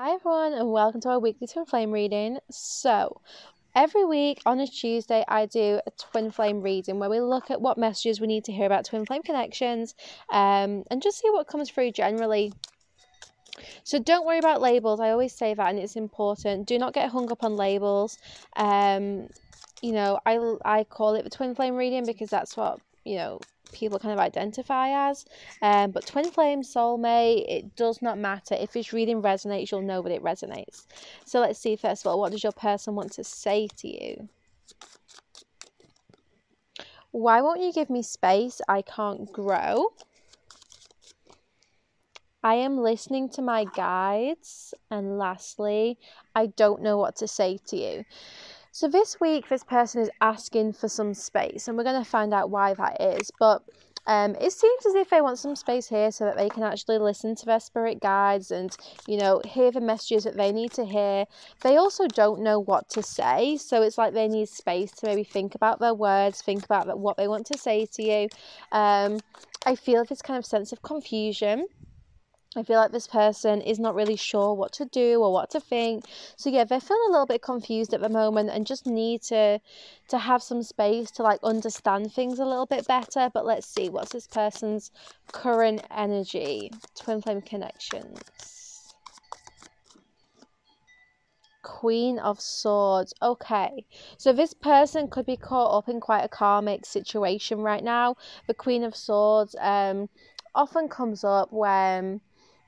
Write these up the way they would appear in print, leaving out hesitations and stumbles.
Hi everyone and welcome to our weekly twin flame reading. So every week on a Tuesday I do a twin flame reading where we look at what messages we need to hear about twin flame connections and just see what comes through generally. So don't worry about labels. I always say that, and it's important. Do not get hung up on labels. You know, I call it the twin flame reading because that's what, you know, people kind of identify as. But twin flame, soulmate, it does not matter. If this reading resonates, you'll know that it resonates. So let's see, first of all, what does your person want to say to you? Why won't you give me space? I can't grow. I am listening to my guides. And lastly, I don't know what to say to you. So this week, this person is asking for some space, and we're going to find out why that is. But it seems as if they want some space here so that they can actually listen to their spirit guides and, you know, hear the messages that they need to hear. They also don't know what to say, so it's like they need space to maybe think about their words, think about what they want to say to you. I feel this kind of sense of confusion. I feel like this person is not really sure what to do or what to think. So yeah, they're feeling a little bit confused at the moment and just need to have some space to like understand things a little bit better. But let's see, what's this person's current energy? Twin flame connections. Queen of Swords. Okay, so this person could be caught up in quite a karmic situation right now. The Queen of Swords often comes up when,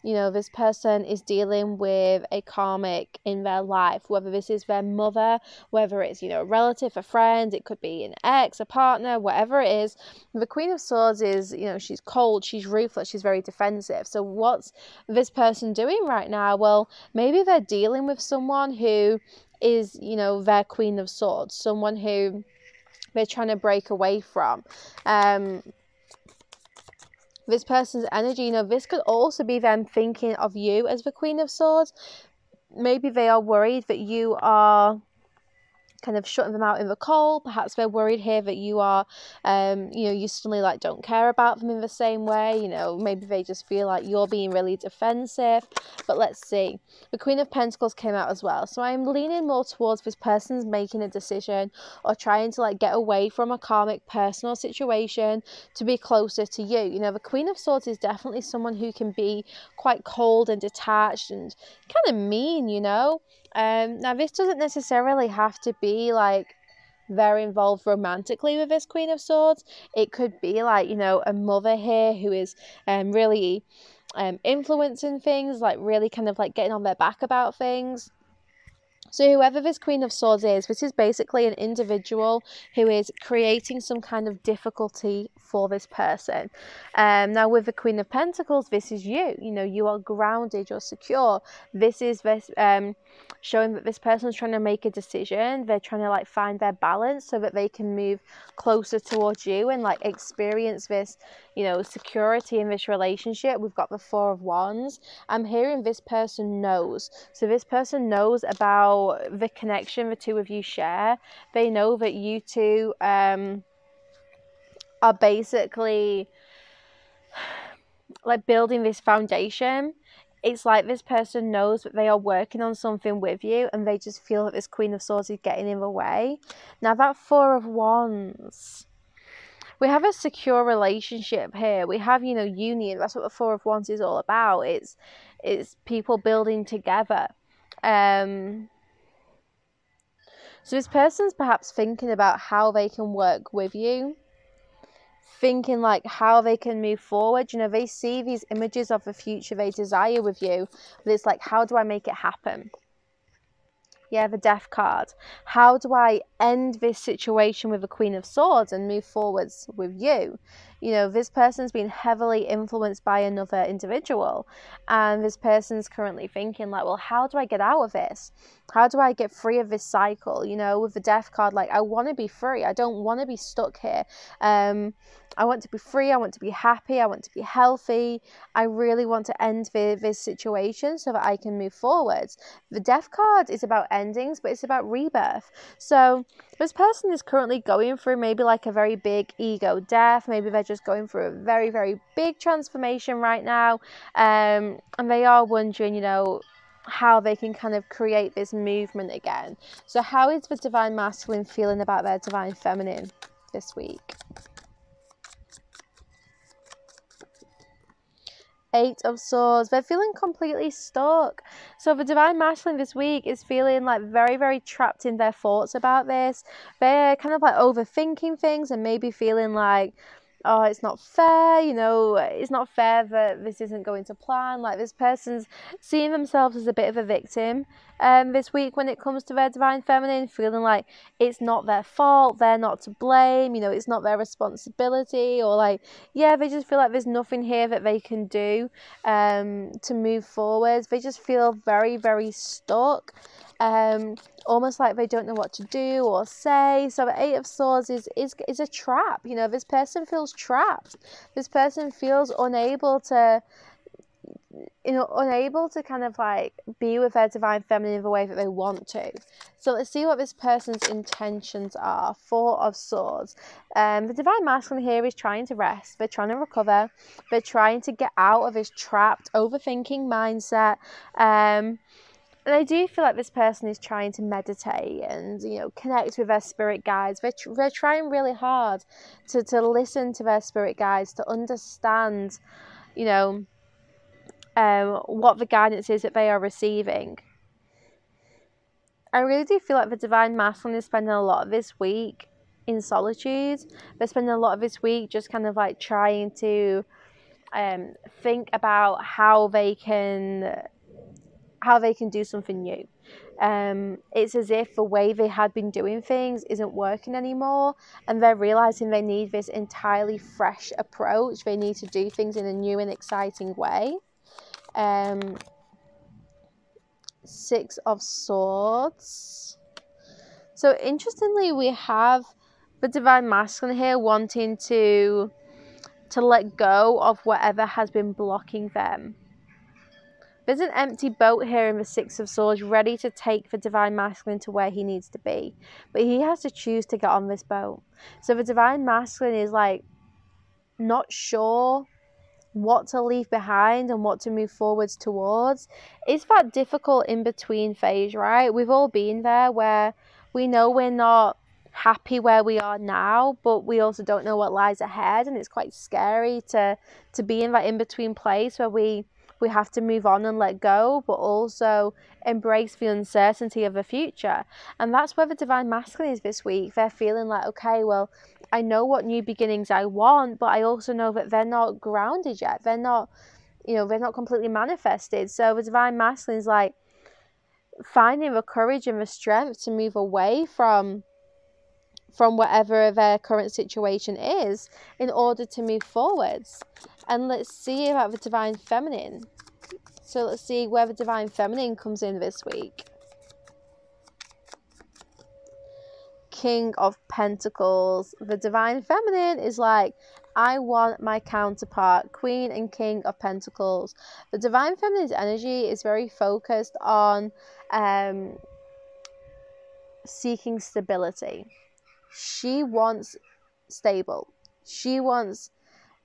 you know, this person is dealing with a karmic in their life, whether this is their mother, whether it's, you know, a relative, a friend, it could be an ex, a partner, whatever it is. The Queen of Swords is, you know, she's cold, she's ruthless, she's very defensive. So what's this person doing right now? Well, maybe they're dealing with someone who is, you know, their Queen of Swords, someone who they're trying to break away from. This person's energy, you know, this could also be them thinking of you as the Queen of Swords. Maybe they are worried that you are kind of shutting them out in the cold. Perhaps they're worried here that you are, you know, you suddenly like don't care about them in the same way. You know, maybe they just feel like you're being really defensive. But let's see. The Queen of Pentacles came out as well. So I'm leaning more towards this person's making a decision or trying to like get away from a karmic personal situation to be closer to you. You know, the Queen of Swords is definitely someone who can be quite cold and detached and kind of mean, you know. Now this doesn't necessarily have to be like very involved romantically with this Queen of Swords. It could be like, you know, a mother here who is really influencing things, like really kind of like getting on their back about things. So whoever this Queen of Swords is, this is basically an individual who is creating some kind of difficulty for this person. Now with the Queen of Pentacles, this is you. You know, you are grounded, you're secure. This is this showing that this person's trying to make a decision. They're trying to like find their balance so that they can move closer towards you and like experience this, you know, security in this relationship. We've got the Four of Wands. I'm hearing this person knows. So this person knows about the connection the two of you share. They know that you two are basically like building this foundation. It's like this person knows that they are working on something with you and they just feel that this Queen of Swords is getting in the way. Now that Four of Wands, we have a secure relationship here. We have, you know, union. That's what the Four of Wands is all about. It's people building together. So this person's perhaps thinking about how they can work with you, thinking like how they can move forward. You know, they see these images of the future they desire with you, but it's like, how do I make it happen? Yeah, the Death card. How do I end this situation with the Queen of Swords and move forwards with you? You know, this person's been heavily influenced by another individual, and this person's currently thinking like, well, how do I get out of this? How do I get free of this cycle? You know, with the Death card, like, I want to be free. I don't want to be stuck here. I want to be free. I want to be happy. I want to be healthy. I really want to end this situation so that I can move forwards. The Death card is about endings, but it's about rebirth. So this person is currently going through maybe like a very big ego death. Maybe they're just going through a very, very big transformation right now. And they are wondering, you know, how they can kind of create this movement again. So how is the divine masculine feeling about their divine feminine this week? 8 of Swords. They're feeling completely stuck. So the divine masculine this week is feeling like very, very trapped in their thoughts about this. They're kind of like overthinking things and maybe feeling like, oh, it's not fair, you know, it's not fair that this isn't going to plan. Like, this person's seeing themselves as a bit of a victim this week when it comes to their divine feminine, feeling like it's not their fault, they're not to blame, you know, it's not their responsibility, or like, yeah, they just feel like there's nothing here that they can do to move forward. They just feel very, very stuck. Almost like they don't know what to do or say. So the 8 of Swords is a trap. You know, this person feels trapped. This person feels unable to kind of like be with their divine feminine in the way that they want to. So let's see what this person's intentions are. 4 of Swords. The divine masculine here is trying to rest. They're trying to recover. They're trying to get out of this trapped overthinking mindset. And I do feel like this person is trying to meditate and, you know, connect with their spirit guides. They're trying really hard to listen to their spirit guides, to understand, you know, what the guidance is that they are receiving. I really do feel like the divine masculine is spending a lot of this week in solitude. They're spending a lot of this week just kind of like trying to think about how they can do something new. It's as if the way they had been doing things isn't working anymore, and they're realizing they need this entirely fresh approach. They need to do things in a new and exciting way. 6 of Swords. So interestingly, we have the divine masculine here wanting to let go of whatever has been blocking them. There's an empty boat here in the 6 of Swords, ready to take the divine masculine to where he needs to be. But he has to choose to get on this boat. So the divine masculine is like not sure what to leave behind and what to move forwards towards. It's that difficult in-between phase, right? We've all been there, where we know we're not happy where we are now, but we also don't know what lies ahead, and it's quite scary to be in that in-between place where we have to move on and let go, but also embrace the uncertainty of the future. And that's where the divine masculine is this week. They're feeling like, okay, well, I know what new beginnings I want, but I also know that they're not grounded yet. They're not, you know, they're not completely manifested. So the divine masculine is like finding the courage and the strength to move away from whatever their current situation is in order to move forwards. And let's see about the divine feminine. So let's see where the divine feminine comes in this week. King of Pentacles. The divine feminine is like, I want my counterpart. Queen and King of Pentacles. The divine feminine's energy is very focused on seeking stability. She wants stable. She wants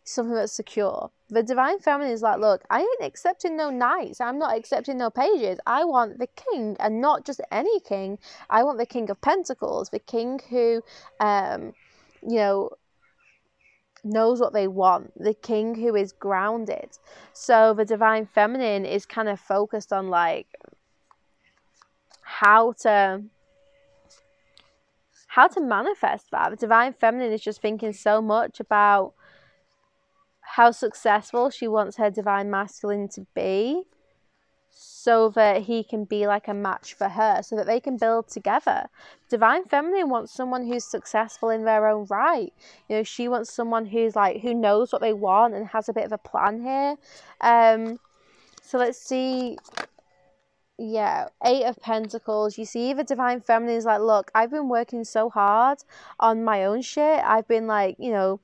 something that's secure. The divine feminine is like, look, I ain't accepting no knights. I'm not accepting no pages. I want the king, and not just any king. I want the King of Pentacles, the king who, you know, knows what they want, the king who is grounded. So the divine feminine is kind of focused on like how to manifest that. The divine feminine is just thinking so much about how successful she wants her divine masculine to be, so that he can be like a match for her, so that they can build together. Divine feminine wants someone who's successful in their own right. You know, she wants someone who's like, who knows what they want and has a bit of a plan here. So let's see. Yeah, 8 of Pentacles. You see the divine feminine is like, look, I've been working so hard on my own shit. I've been like, you know,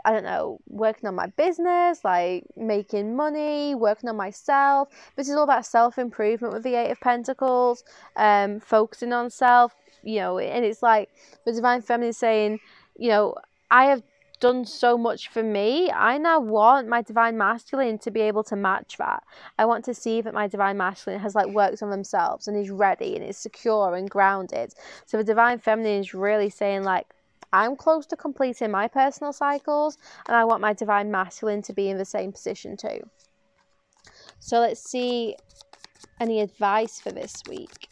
I don't know, working on my business, like making money, working on myself. This is all about self-improvement with the 8 of Pentacles, focusing on self, you know, and it's like the divine feminine is saying, you know, I have done so much for me. I now want my divine masculine to be able to match that. I want to see that my divine masculine has like worked on themselves and is ready and is secure and grounded. So the divine feminine is really saying like, I'm close to completing my personal cycles, and I want my divine masculine to be in the same position too. So let's see any advice for this week.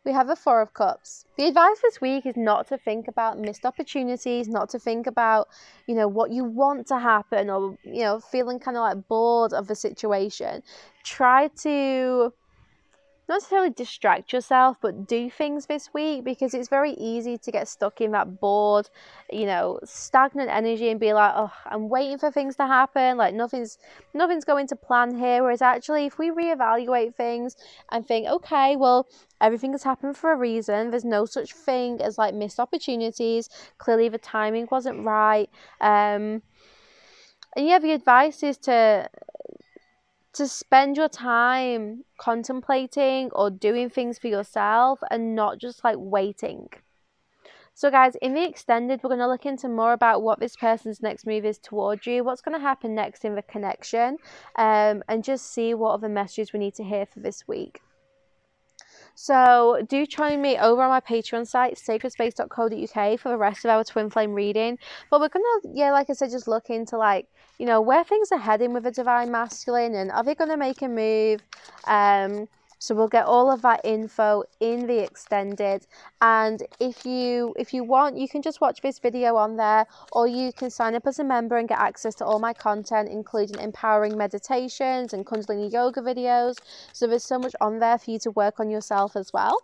We have a Four of Cups. The advice this week is not to think about missed opportunities, not to think about, you know, what you want to happen, or, you know, feeling kind of like bored of the situation. Try to not necessarily distract yourself, but do things this week, because it's very easy to get stuck in that bored, you know, stagnant energy and be like, oh, I'm waiting for things to happen, like nothing's going to plan here. Whereas actually, if we reevaluate things and think, okay, well, everything has happened for a reason, there's no such thing as like missed opportunities, clearly the timing wasn't right, and yeah, the advice is to spend your time contemplating or doing things for yourself and not just like waiting. So guys, in the extended, we're going to look into more about what this person's next move is towards you, what's going to happen next in the connection, and just see what other messages we need to hear for this week. So do join me over on my Patreon site, sacredspace.co.uk, for the rest of our twin flame reading. But we're going to, yeah, like I said, just look into like, you know, where things are heading with the divine masculine, and are they going to make a move? So we'll get all of that info in the extended. And if you want, you can just watch this video on there, or you can sign up as a member and get access to all my content, including empowering meditations and Kundalini yoga videos. So there's so much on there for you to work on yourself as well.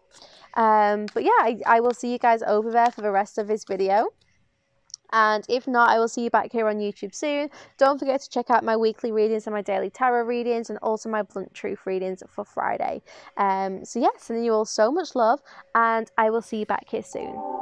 But yeah, I will see you guys over there for the rest of this video. And if not, I will see you back here on YouTube soon. Don't forget to check out my weekly readings and my daily tarot readings, and also my blunt truth readings for Friday. So yeah, sending you all so much love, and I will see you back here soon.